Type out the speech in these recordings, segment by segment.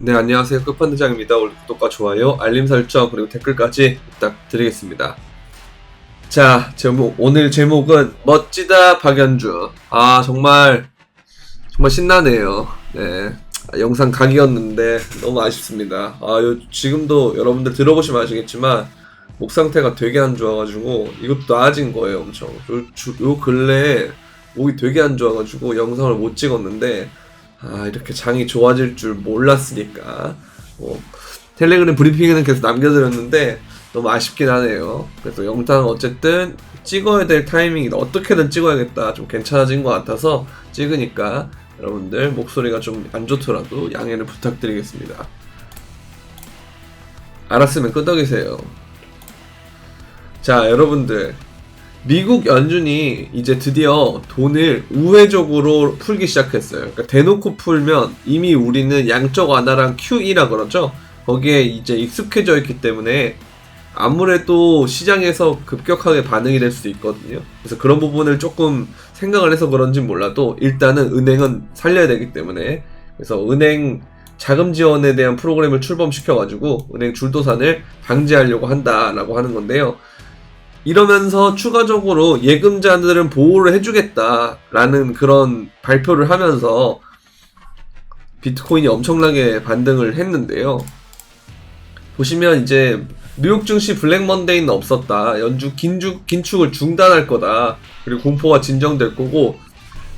네, 안녕하세요. 끝판대장입니다. 오늘 구독과 좋아요, 알림 설정, 그리고 댓글까지 부탁드리겠습니다. 자, 오늘 제목은 멋지다 박연주. 정말 신나네요. 네. 영상 각이었는데 너무 아쉽습니다. 지금도 여러분들 들어보시면 아시겠지만 목 상태가 되게 안 좋아가지고 이것도 나아진 거예요, 엄청. 요 근래에 목이 되게 안 좋아가지고 영상을 못 찍었는데 이렇게 장이 좋아질 줄 몰랐으니까 텔레그램 브리핑에는 계속 남겨드렸는데 너무 아쉽긴 하네요. 그래서 영상 어쨌든 찍어야 될 타이밍이 어떻게든 찍어야겠다, 좀 괜찮아진 것 같아서 찍으니까 여러분들 목소리가 좀 안 좋더라도 양해를 부탁드리겠습니다. 알았으면 끄덕이세요. 자, 여러분들, 미국 연준이 이제 드디어 돈을 우회적으로 풀기 시작했어요. 그러니까 대놓고 풀면 이미 우리는 양적 완화랑 QE라 그러죠. 거기에 이제 익숙해져 있기 때문에 아무래도 시장에서 급격하게 반응이 될 수 있거든요. 그래서 그런 부분을 조금 생각을 해서 그런지 몰라도 일단은 은행은 살려야 되기 때문에, 그래서 은행 자금 지원에 대한 프로그램을 출범시켜가지고 은행 줄도산을 방지하려고 한다라고 하는 건데요. 이러면서 추가적으로 예금자들은 보호를 해주겠다라는 그런 발표를 하면서 비트코인이 엄청나게 반등을 했는데요. 보시면 이제 뉴욕 증시 블랙 먼데이는 없었다, 연준 긴축을 중단할 거다, 그리고 공포가 진정될 거고,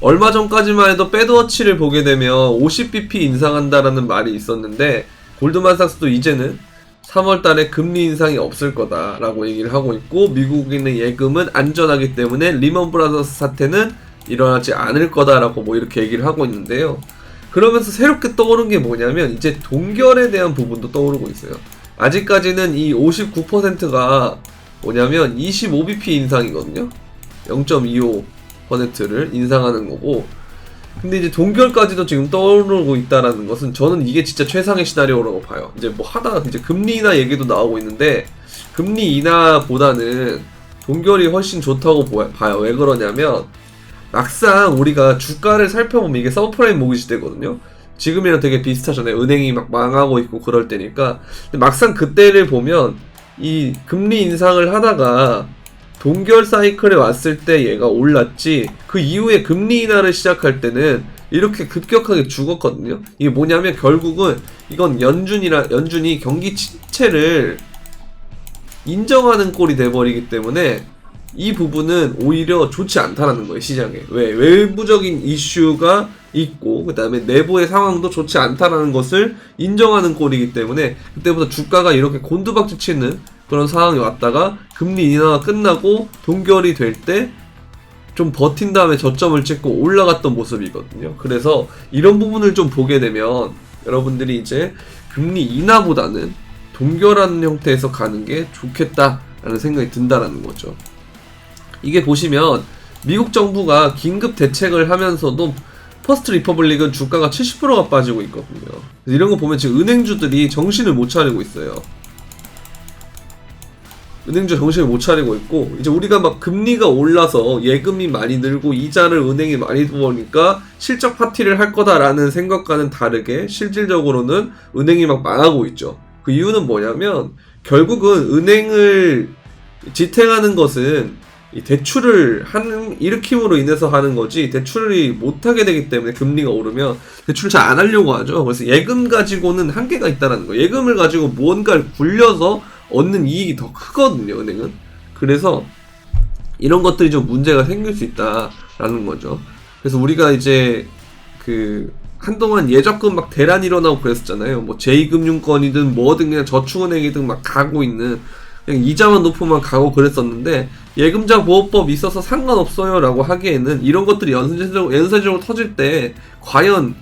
얼마 전까지만 해도 배드워치를 보게 되면 50bp 인상한다라는 말이 있었는데 골드만삭스도 이제는 3월달에 금리 인상이 없을 거다라고 얘기를 하고 있고, 미국인의 예금은 안전하기 때문에 리먼 브라더스 사태는 일어나지 않을 거다라고 이렇게 얘기를 하고 있는데요. 그러면서 새롭게 떠오른 게 뭐냐면 이제 동결에 대한 부분도 떠오르고 있어요. 아직까지는 이 59%가 뭐냐면 25bp 인상이거든요. 0.25%를 인상하는 거고, 근데 이제 동결까지도 지금 떠오르고 있다라는 것은 저는 이게 진짜 최상의 시나리오라고 봐요. 이제 하다가 이제 금리 인하 얘기도 나오고 있는데, 금리 인하보다는 동결이 훨씬 좋다고 봐요. 왜 그러냐면 막상 우리가 주가를 살펴보면 이게 서프라임 모기지 때거든요. 지금이랑 되게 비슷하잖아요. 은행이 막 망하고 있고 그럴 때니까. 근데 막상 그때를 보면 이 금리 인상을 하다가 동결 사이클에 왔을 때 얘가 올랐지, 그 이후에 금리 인하를 시작할 때는 이렇게 급격하게 죽었거든요. 이게 뭐냐면 결국은 이건 연준이 경기 침체를 인정하는 꼴이 돼버리기 때문에 이 부분은 오히려 좋지 않다라는 거예요, 시장에. 왜? 외부적인 이슈가 있고, 그 다음에 내부의 상황도 좋지 않다라는 것을 인정하는 꼴이기 때문에 그때부터 주가가 이렇게 곤두박질 치는 그런 상황이 왔다가 금리 인하가 끝나고 동결이 될 때 좀 버틴 다음에 저점을 찍고 올라갔던 모습이거든요. 그래서 이런 부분을 좀 보게 되면 여러분들이 이제 금리 인하보다는 동결하는 형태에서 가는 게 좋겠다라는 생각이 든다라는 거죠. 이게 보시면 미국 정부가 긴급 대책을 하면서도 퍼스트 리퍼블릭은 주가가 70%가 빠지고 있거든요. 이런 거 보면 지금 은행주들이 정신을 못 차리고 있어요. 은행주 정신을 못 차리고 있고, 이제 우리가 막 금리가 올라서 예금이 많이 늘고 이자를 은행이 많이 두으니까 실적 파티를 할 거다라는 생각과는 다르게 실질적으로는 은행이 막 망하고 있죠. 그 이유는 뭐냐면 결국은 은행을 지탱하는 것은 이 대출을 일으킴으로 인해서 하는 거지, 대출이 못하게 되기 때문에 금리가 오르면 대출을 잘 안 하려고 하죠. 그래서 예금 가지고는 한계가 있다는 거예요. 예금을 가지고 무언가를 굴려서 얻는 이익이 더 크거든요, 은행은. 그래서 이런 것들이 좀 문제가 생길 수 있다라는 거죠. 그래서 우리가 이제 한동안 예적금 막 대란 일어나고 그랬었잖아요. 제2금융권이든 뭐든 그냥 저축은행이든 막 가고 있는, 그냥 이자만 높으면 가고 그랬었는데, 예금자 보호법 있어서 상관없어요 라고 하기에는 이런 것들이 연쇄적으로 터질 때 과연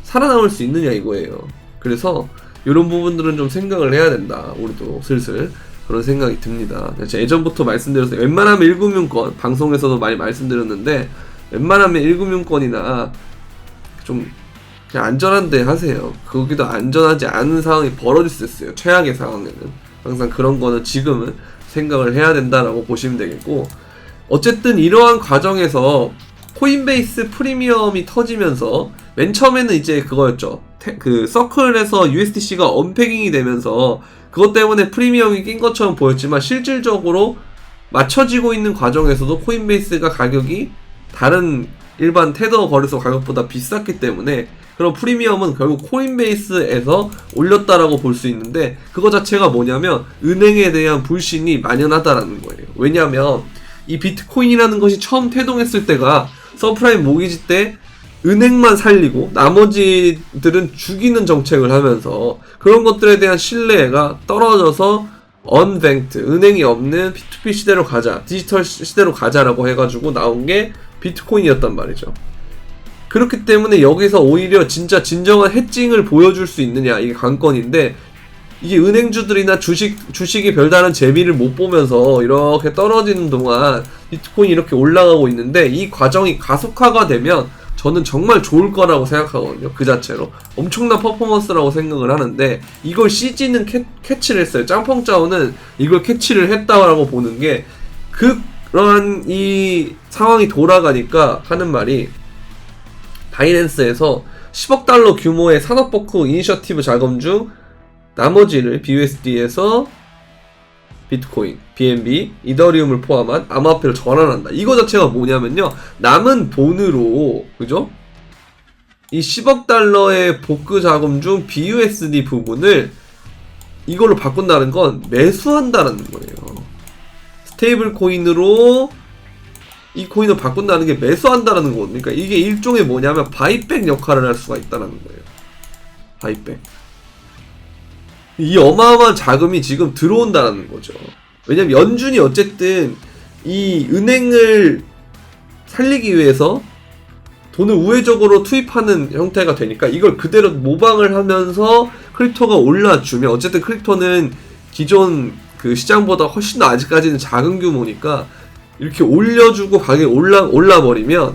살아남을 수 있느냐 이거예요. 그래서 이런 부분들은 좀 생각을 해야 된다, 우리도 슬슬 그런 생각이 듭니다. 제가 예전부터 말씀드렸어요. 웬만하면 1금융권, 방송에서도 많이 말씀드렸는데, 웬만하면 1금융권이나 좀 그냥 안전한 데 하세요. 거기도 안전하지 않은 상황이 벌어질 수 있어요, 최악의 상황에는. 항상 그런 거는 지금은 생각을 해야 된다라고 보시면 되겠고, 어쨌든 이러한 과정에서 코인베이스 프리미엄이 터지면서 맨 처음에는 이제 그거였죠. 그 서클에서 USDC가 언패깅이 되면서 그것 때문에 프리미엄이 낀 것처럼 보였지만 실질적으로 맞춰지고 있는 과정에서도 코인베이스가 가격이 다른 일반 테더 거래소 가격보다 비쌌기 때문에 그런 프리미엄은 결국 코인베이스에서 올렸다라고 볼 수 있는데, 그거 자체가 뭐냐면 은행에 대한 불신이 만연하다라는 거예요. 왜냐하면 이 비트코인이라는 것이 처음 태동했을 때가 서프라임 모기지 때 은행만 살리고 나머지들은 죽이는 정책을 하면서 그런 것들에 대한 신뢰가 떨어져서 언뱅크드, 은행이 없는 P2P 시대로 가자, 디지털 시대로 가자라고 해가지고 나온 게 비트코인이었단 말이죠. 그렇기 때문에 여기서 오히려 진짜 진정한 해칭을 보여줄 수 있느냐, 이게 관건인데, 이게 은행주들이나 주식이 별다른 재미를 못 보면서 이렇게 떨어지는 동안 비트코인이 이렇게 올라가고 있는데, 이 과정이 가속화가 되면 저는 정말 좋을 거라고 생각하거든요. 그 자체로 엄청난 퍼포먼스라고 생각을 하는데, 이걸 CG는 캐치를 했어요. 짱펑짜오는 이걸 캐치를 했다라고 보는 게, 그러한 이 상황이 돌아가니까 하는 말이, 바이낸스에서 10억 달러 규모의 산업버크 이니셔티브 자금 중 나머지를 BUSD에서 비트코인, BNB, 이더리움을 포함한 암호화폐로 전환한다. 이거 자체가 뭐냐면요, 남은 돈으로, 그죠? 이 10억 달러의 복구 자금 중 BUSD 부분을 이걸로 바꾼다는 건 매수한다는 거예요. 스테이블 코인으로 이 코인을 바꾼다는 게 매수한다는 거거든요. 그러니까 이게 일종의 뭐냐면 바이백 역할을 할 수가 있다는 거예요. 바이백. 이 어마어마한 자금이 지금 들어온다는 거죠. 왜냐면 연준이 어쨌든 이 은행을 살리기 위해서 돈을 우회적으로 투입하는 형태가 되니까 이걸 그대로 모방을 하면서 크립토가 올라주면, 어쨌든 크립토는 기존 그 시장보다 훨씬 더 아직까지는 작은 규모니까 이렇게 올려주고 가격이 올라버리면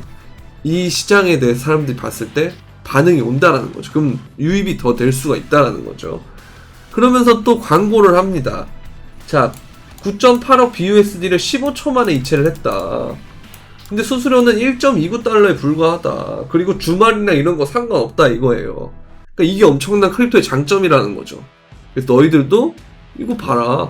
이 시장에 대해 사람들이 봤을 때 반응이 온다라는 거죠. 그럼 유입이 더 될 수가 있다라는 거죠. 그러면서 또 광고를 합니다. 자, 9.8억 BUSD를 15초 만에 이체를 했다. 근데 수수료는 1.29달러에 불과하다. 그리고 주말이나 이런 거 상관없다 이거예요. 그러니까 이게 엄청난 크립토의 장점이라는 거죠. 그래서 너희들도 이거 봐라.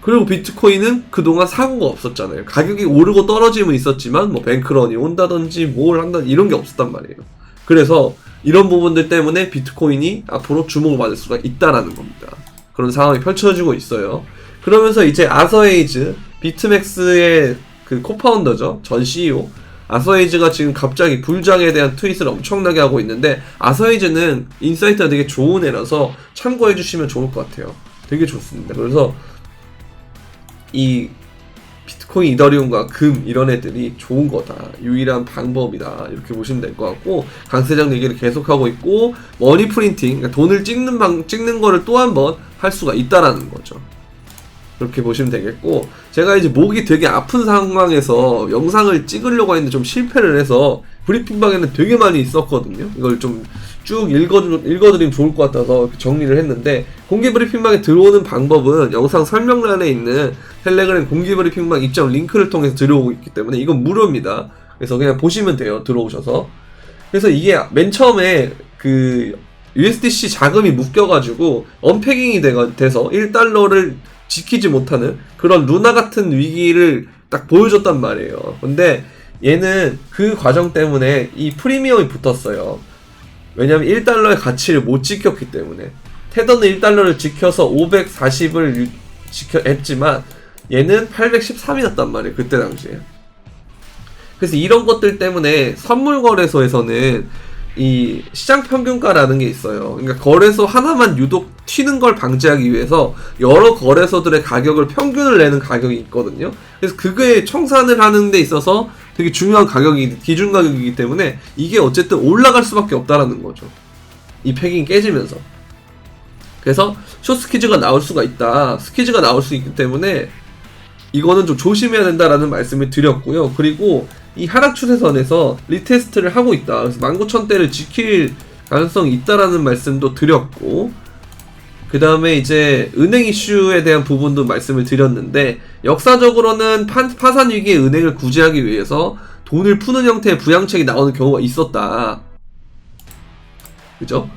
그리고 비트코인은 그동안 사고가 없었잖아요. 가격이 오르고 떨어짐은 있었지만 뭐 뱅크런이 온다든지 뭘 한다든지 이런 게 없었단 말이에요. 그래서 이런 부분들 때문에 비트코인이 앞으로 주목을 받을 수가 있다라는 겁니다. 그런 상황이 펼쳐지고 있어요. 그러면서 이제 아서에이즈, 비트맥스의 그 코파운더죠. 전 CEO 아서에이즈가 지금 갑자기 불장에 대한 트윗을 엄청나게 하고 있는데, 아서에이즈는 인사이트가 되게 좋은 애라서 참고해 주시면 좋을 것 같아요. 되게 좋습니다. 그래서 이 비트코인, 이더리움과 금 이런 애들이 좋은 거다, 유일한 방법이다, 이렇게 보시면 될 것 같고, 강세장 얘기를 계속하고 있고, 머니 프린팅, 그러니까 돈을 찍는 거를 또 한 번 할 수가 있다라는 거죠. 그렇게 보시면 되겠고, 제가 이제 목이 되게 아픈 상황에서 영상을 찍으려고 했는데 좀 실패를 해서 브리핑방에는 되게 많이 있었거든요. 이걸 좀 쭉 읽어드리면 좋을 것 같아서 정리를 했는데, 공개 브리핑방에 들어오는 방법은 영상 설명란에 있는 텔레그램 공개 브리핑방 입장 링크를 통해서 들어오고 있기 때문에 이건 무료입니다. 그래서 그냥 보시면 돼요, 들어오셔서. 그래서 이게 맨 처음에 그 USDC 자금이 묶여가지고 언패깅이 돼서 1달러를 지키지 못하는 그런 루나 같은 위기를 딱 보여줬단 말이에요. 근데 얘는 그 과정 때문에 이 프리미엄이 붙었어요. 왜냐면 1달러의 가치를 못 지켰기 때문에. 테더는 1달러를 지켜서 540을 했지만 얘는 813이었단 말이에요, 그때 당시에. 그래서 이런 것들 때문에 선물 거래소에서는 이 시장 평균가라는 게 있어요. 그러니까 거래소 하나만 유독 튀는 걸 방지하기 위해서 여러 거래소들의 가격을 평균을 내는 가격이 있거든요. 그래서 그거에 청산을 하는 데 있어서 되게 중요한 가격이, 기준 가격이기 때문에 이게 어쨌든 올라갈 수밖에 없다라는 거죠. 이 패깅이 깨지면서. 그래서 숏스퀴즈가 나올 수가 있다. 스퀴즈가 나올 수 있기 때문에 이거는 좀 조심해야 된다라는 말씀을 드렸고요. 그리고 이 하락 추세선에서 리테스트를 하고 있다. 그래서 19,000대를 지킬 가능성이 있다라는 말씀도 드렸고, 그 다음에 이제 은행 이슈에 대한 부분도 말씀을 드렸는데, 역사적으로는 파산 위기의 은행을 구제하기 위해서 돈을 푸는 형태의 부양책이 나오는 경우가 있었다. 그죠?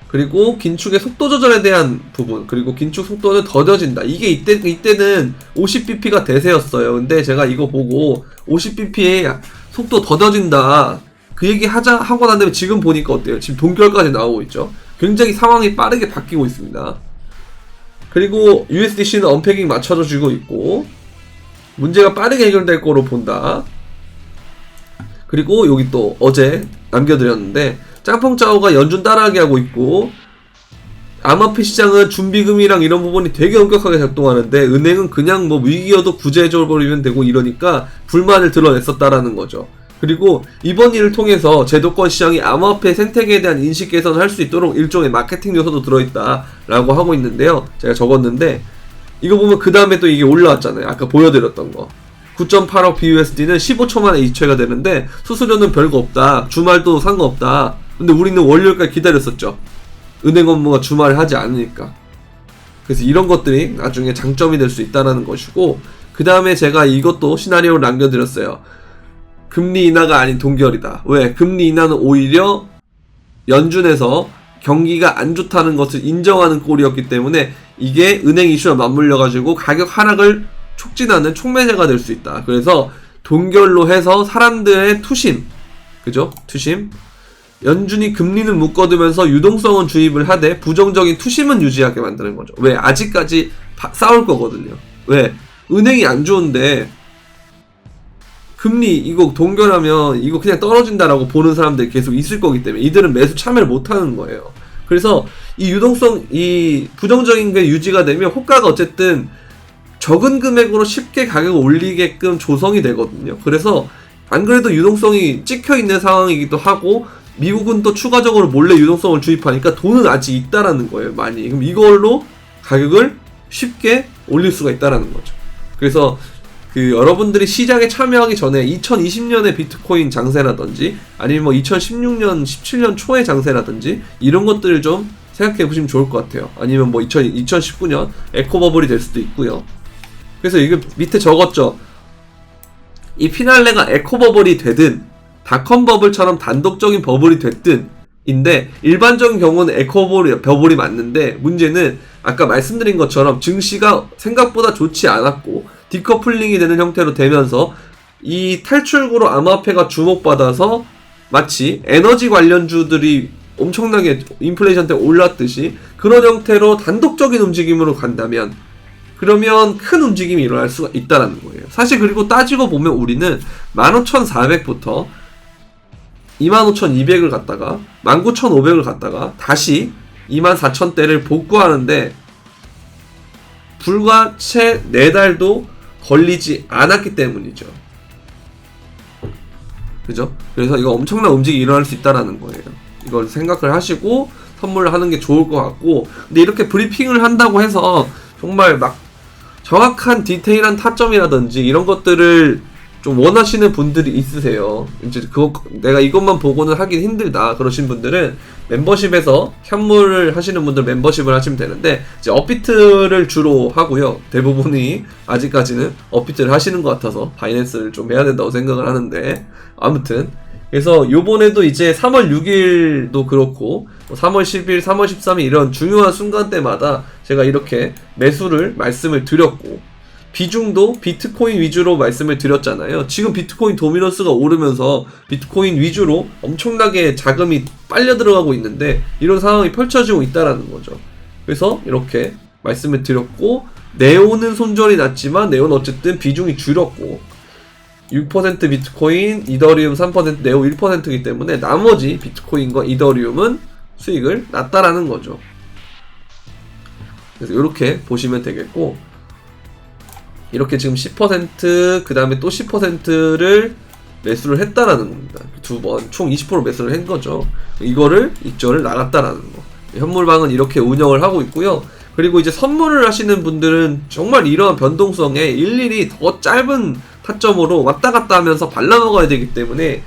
그리고 긴축의 속도 조절에 대한 부분, 그리고 긴축 속도는 더뎌진다. 이게 이때는 50bp가 대세였어요. 근데 제가 이거 보고 50bp의 속도 더뎌진다. 그 얘기 하고 난 다음에 지금 보니까 어때요? 지금 동결까지 나오고 있죠. 굉장히 상황이 빠르게 바뀌고 있습니다. 그리고 USDC는 언패깅 맞춰주고 있고, 문제가 빠르게 해결될 거로 본다. 그리고 여기 또 어제 남겨드렸는데, 짱펑짜오가 연준 따라하게 하고 있고, 암호화폐 시장은 준비금이랑 이런 부분이 되게 엄격하게 작동하는데, 은행은 그냥 뭐 위기여도 구제해줘버리면 되고 이러니까 불만을 드러냈었다라는 거죠. 그리고 이번 일을 통해서 제도권 시장이 암호화폐 생태계에 대한 인식 개선을 할 수 있도록 일종의 마케팅 요소도 들어있다라고 하고 있는데요. 제가 적었는데, 이거 보면 그 다음에 또 이게 올라왔잖아요. 아까 보여드렸던 거. 9.8억 BUSD는 15초 만에 이체가 되는데 수수료는 별거 없다. 주말도 상관없다. 근데 우리는 월요일까지 기다렸었죠. 은행 업무가 주말에 하지 않으니까. 그래서 이런 것들이 나중에 장점이 될 수 있다는 것이고, 그 다음에 제가 이것도 시나리오를 남겨드렸어요. 금리 인하가 아닌 동결이다. 왜? 금리 인하는 오히려 연준에서 경기가 안 좋다는 것을 인정하는 꼴이었기 때문에 이게 은행 이슈와 맞물려가지고 가격 하락을 촉진하는 촉매제가 될 수 있다. 그래서 동결로 해서 사람들의 투심, 그죠? 투심. 연준이 금리는 묶어두면서 유동성은 주입을 하되 부정적인 투심은 유지하게 만드는 거죠. 왜? 아직까지 싸울 거거든요. 왜? 은행이 안 좋은데 금리 이거 동결하면 이거 그냥 떨어진다라고 보는 사람들이 계속 있을 거기 때문에 이들은 매수 참여를 못하는 거예요. 그래서 이 유동성, 이 부정적인 게 유지가 되면 호가가 어쨌든 적은 금액으로 쉽게 가격을 올리게끔 조성이 되거든요. 그래서 안 그래도 유동성이 찍혀있는 상황이기도 하고, 미국은 또 추가적으로 몰래 유동성을 주입하니까 돈은 아직 있다라는 거예요, 많이. 그럼 이걸로 가격을 쉽게 올릴 수가 있다라는 거죠. 그래서 여러분들이 시장에 참여하기 전에 2020년의 비트코인 장세라든지 아니면 뭐 2016년, 17년 초의 장세라든지 이런 것들을 좀 생각해 보시면 좋을 것 같아요. 아니면 뭐 2019년 에코버블이 될 수도 있고요. 그래서 이거 밑에 적었죠. 이 피날레가 에코버블이 되든 닷컴 버블처럼 단독적인 버블이 됐든 인데, 일반적인 경우는 에코버블이 맞는데, 문제는 아까 말씀드린 것처럼 증시가 생각보다 좋지 않았고 디커플링이 되는 형태로 되면서 이 탈출구로 암호화폐가 주목받아서 마치 에너지 관련주들이 엄청나게 인플레이션 때 올랐듯이 그런 형태로 단독적인 움직임으로 간다면, 그러면 큰 움직임이 일어날 수가 있다는 거예요. 사실 그리고 따지고 보면 우리는 15,400부터 25,200을 갔다가 19,500을 갔다가 다시 24,000대를 복구하는데 불과 채 4달도 걸리지 않았기 때문이죠. 그죠? 그래서 이거 엄청난 움직임이 일어날 수 있다는 거예요. 이걸 생각을 하시고 선물을 하는 게 좋을 것 같고, 근데 이렇게 브리핑을 한다고 해서 정말 막 정확한 디테일한 타점이라든지 이런 것들을 좀 원하시는 분들이 있으세요. 이제 내가 이것만 보고는 하긴 힘들다 그러신 분들은 멤버십에서 현물을 하시는 분들 멤버십을 하시면 되는데, 이제 업비트를 주로 하고요. 대부분이 아직까지는 업비트를 하시는 것 같아서 바이낸스를 좀 해야 된다고 생각을 하는데, 아무튼 그래서 요번에도 이제 3월 6일도 그렇고 3월 10일, 3월 13일 이런 중요한 순간대마다 제가 이렇게 매수를 말씀을 드렸고, 비중도 비트코인 위주로 말씀을 드렸잖아요. 지금 비트코인 도미넌스가 오르면서 비트코인 위주로 엄청나게 자금이 빨려 들어가고 있는데 이런 상황이 펼쳐지고 있다라는 거죠. 그래서 이렇게 말씀을 드렸고, 네오는 손절이 났지만 네오는 어쨌든 비중이 줄었고 6% 비트코인, 이더리움 3%, 네오 1%이기 때문에 나머지 비트코인과 이더리움은 수익을 났다라는 거죠. 그래서 이렇게 보시면 되겠고, 이렇게 지금 10% 그 다음에 또 10%를 매수를 했다라는 겁니다. 두 번 총 20% 매수를 한 거죠. 이거를 익절을 나갔다라는 거. 현물방은 이렇게 운영을 하고 있고요. 그리고 이제 선물을 하시는 분들은 정말 이러한 변동성에 일일이 더 짧은 타점으로 왔다 갔다 하면서 발라먹어야 되기 때문에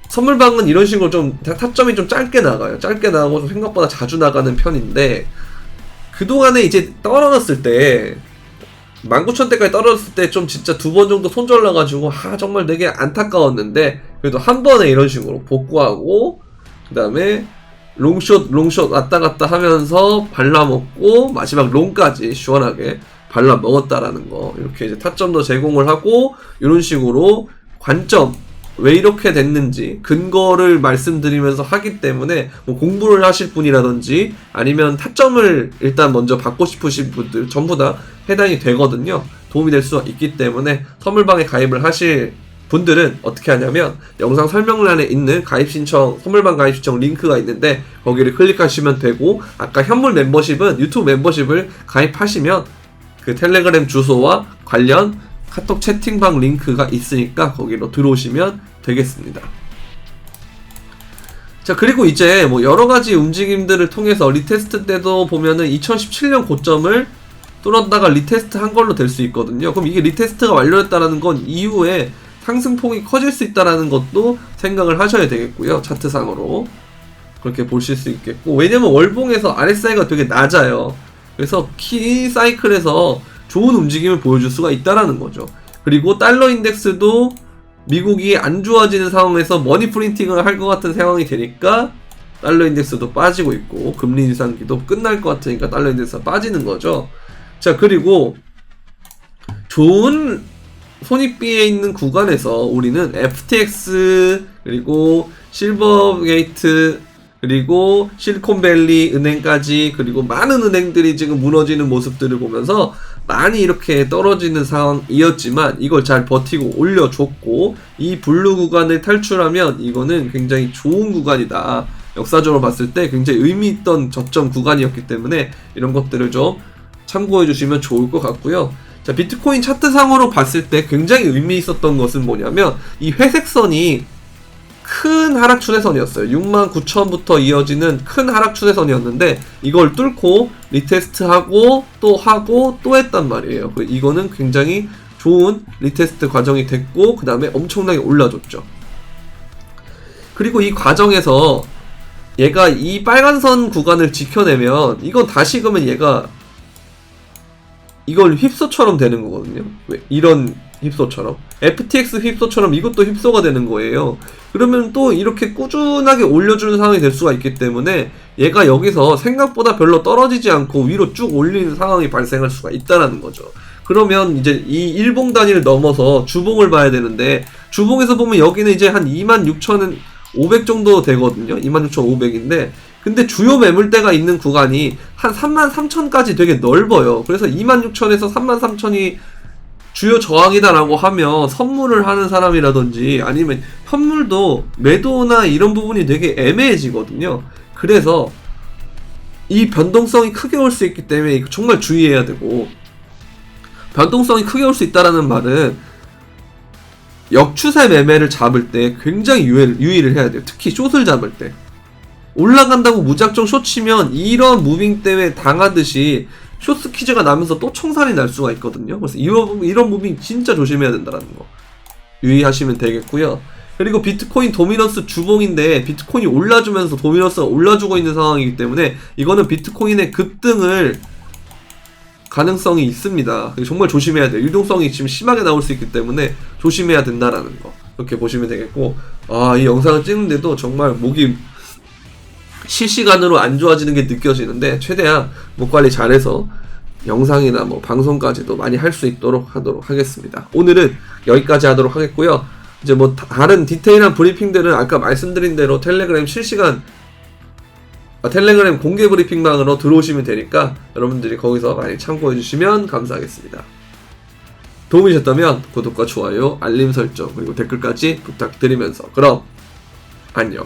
선물방은 이런 식으로 좀 타점이 좀 짧게 나가요. 짧게 나가고 좀 생각보다 자주 나가는 편인데, 그동안에 이제 떨어졌을 때 19,000대까지 떨어졌을 때 좀 진짜 2번 정도 손절나가지고 정말 되게 안타까웠는데 그래도 한 번에 이런 식으로 복구하고 그 다음에 롱숏 왔다 갔다 하면서 발라먹고 마지막 롱까지 시원하게 발라먹었다라는 거, 이렇게 이제 타점도 제공을 하고 이런 식으로 관점 왜 이렇게 됐는지 근거를 말씀드리면서 하기 때문에 뭐 공부를 하실 분이라든지 아니면 타점을 일단 먼저 받고 싶으신 분들 전부 다 해당이 되거든요. 도움이 될 수 있기 때문에 선물방에 가입을 하실 분들은 어떻게 하냐면 영상 설명란에 있는 가입 신청, 선물방 가입 신청 링크가 있는데 거기를 클릭하시면 되고, 아까 현물 멤버십은 유튜브 멤버십을 가입하시면 그 텔레그램 주소와 관련 카톡 채팅방 링크가 있으니까 거기로 들어오시면 되겠습니다. 자, 그리고 이제 뭐 여러가지 움직임들을 통해서 리테스트 때도 보면은 2017년 고점을 뚫었다가 리테스트 한 걸로 될 수 있거든요. 그럼 이게 리테스트가 완료했다라는 건 이후에 상승폭이 커질 수 있다라는 것도 생각을 하셔야 되겠고요. 차트상으로 그렇게 보실 수 있겠고, 왜냐면 월봉에서 RSI가 되게 낮아요. 그래서 키 사이클에서 좋은 움직임을 보여줄 수가 있다라는 거죠. 그리고 달러 인덱스도 미국이 안 좋아지는 상황에서 머니 프린팅을 할 것 같은 상황이 되니까 달러 인덱스도 빠지고 있고, 금리 인상기도 끝날 것 같으니까 달러 인덱스가 빠지는 거죠. 자, 그리고 좋은 손익비에 있는 구간에서 우리는 FTX 그리고 실버게이트 그리고 실리콘밸리 은행까지, 그리고 많은 은행들이 지금 무너지는 모습들을 보면서 많이 이렇게 떨어지는 상황이었지만 이걸 잘 버티고 올려줬고, 이 블루 구간을 탈출하면 이거는 굉장히 좋은 구간이다. 역사적으로 봤을 때 굉장히 의미 있던 저점 구간이었기 때문에 이런 것들을 좀 참고해 주시면 좋을 것 같고요. 자, 비트코인 차트상으로 봤을 때 굉장히 의미 있었던 것은 뭐냐면 이 회색선이 큰 하락 추세선이었어요. 69,000부터 이어지는 큰 하락 추세선이었는데 이걸 뚫고 리테스트하고 또 했단 말이에요. 이거는 굉장히 좋은 리테스트 과정이 됐고 그 다음에 엄청나게 올라줬죠. 그리고 이 과정에서 얘가 이 빨간선 구간을 지켜내면 이건 다시금은 얘가 이걸 휩소처럼 되는 거거든요. 왜? 이런 휩소처럼, FTX 휩소처럼 이것도 휩소가 되는 거예요. 그러면 또 이렇게 꾸준하게 올려주는 상황이 될 수가 있기 때문에 얘가 여기서 생각보다 별로 떨어지지 않고 위로 쭉 올리는 상황이 발생할 수가 있다는 거죠. 그러면 이제 이 일봉 단위를 넘어서 주봉을 봐야 되는데, 주봉에서 보면 여기는 이제 한 26,500 정도 되거든요. 26,500인데 근데 주요 매물대가 있는 구간이 한 33,000까지 되게 넓어요. 그래서 26,000에서 33,000이 주요 저항이다라고 하면 선물을 하는 사람이라든지 아니면 현물도 매도나 이런 부분이 되게 애매해지거든요. 그래서 이 변동성이 크게 올 수 있기 때문에 정말 주의해야 되고, 변동성이 크게 올 수 있다라는 말은 역추세 매매를 잡을 때 굉장히 유의를 해야 돼요. 특히 숏을 잡을 때. 올라간다고 무작정 숏 치면 이런 무빙 때문에 당하듯이 숏 스퀴즈가 나면서 또 청산이 날 수가 있거든요. 그래서 이런 무빙 진짜 조심해야 된다는 거 유의하시면 되겠고요. 그리고 비트코인 도미넌스 주봉인데 비트코인이 올라주면서 도미넌스가 올라주고 있는 상황이기 때문에 이거는 비트코인의 급등을 가능성이 있습니다. 정말 조심해야 돼요. 유동성이 지금 심하게 나올 수 있기 때문에 조심해야 된다라는 거 그렇게 보시면 되겠고, 이 영상을 찍는데도 정말 목이 실시간으로 안 좋아지는 게 느껴지는데 최대한 목 관리 잘해서 영상이나 뭐 방송까지도 많이 할 수 있도록 하도록 하겠습니다. 오늘은 여기까지 하도록 하겠고요. 이제 뭐 다른 디테일한 브리핑들은 아까 말씀드린 대로 텔레그램 텔레그램 공개 브리핑방으로 들어오시면 되니까 여러분들이 거기서 많이 참고해 주시면 감사하겠습니다. 도움이 되셨다면 구독과 좋아요, 알림 설정 그리고 댓글까지 부탁드리면서 그럼 안녕.